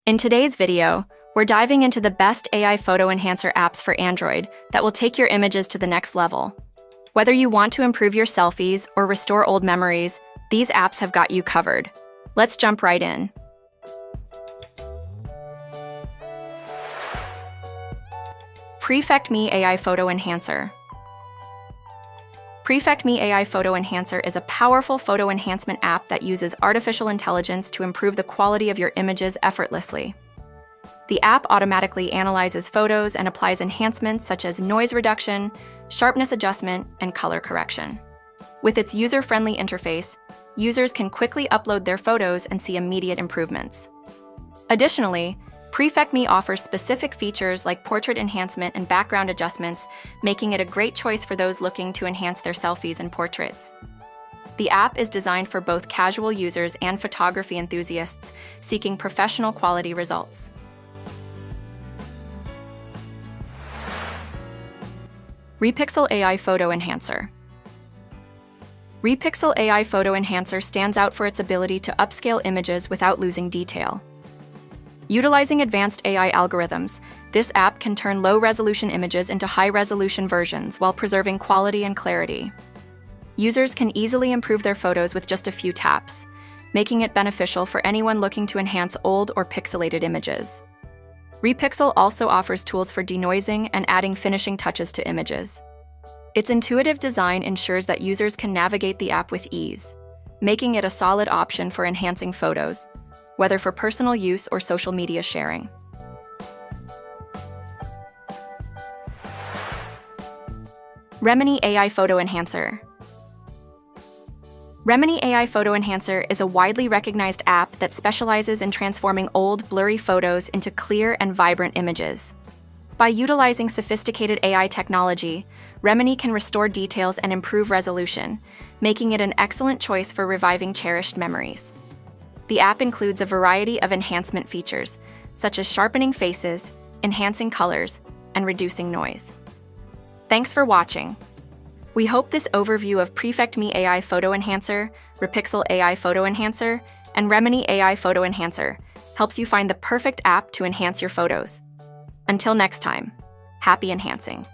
In today's video, we're diving into the best AI photo enhancer apps for Android that will take your images to the next level. Whether you want to improve your selfies or restore old memories, these apps have got you covered. Let's jump right in. PrefectMe AI Photo Enhancer. PrefectMe AI Photo Enhancer is a powerful photo enhancement app that uses artificial intelligence to improve the quality of your images effortlessly. The app automatically analyzes photos and applies enhancements such as noise reduction, sharpness adjustment, and color correction. With its user-friendly interface, users can quickly upload their photos and see immediate improvements. Additionally, PrefectMe offers specific features like portrait enhancement and background adjustments, making it a great choice for those looking to enhance their selfies and portraits. The app is designed for both casual users and photography enthusiasts seeking professional quality results. Repixel AI Photo Enhancer. Repixel AI Photo Enhancer stands out for its ability to upscale images without losing detail. Utilizing advanced AI algorithms, this app can turn low-resolution images into high-resolution versions while preserving quality and clarity. Users can easily improve their photos with just a few taps, making it beneficial for anyone looking to enhance old or pixelated images. Repixel also offers tools for denoising and adding finishing touches to images. Its intuitive design ensures that users can navigate the app with ease, making it a solid option for enhancing photos, whether for personal use or social media sharing. Remini AI Photo Enhancer. Remini AI Photo Enhancer is a widely recognized app that specializes in transforming old, blurry photos into clear and vibrant images. By utilizing sophisticated AI technology, Remini can restore details and improve resolution, making it an excellent choice for reviving cherished memories. The app includes a variety of enhancement features, such as sharpening faces, enhancing colors, and reducing noise. Thanks for watching. We hope this overview of PrefectMe AI Photo Enhancer, Repixel AI Photo Enhancer, and Remini AI Photo Enhancer helps you find the perfect app to enhance your photos. Until next time, happy enhancing.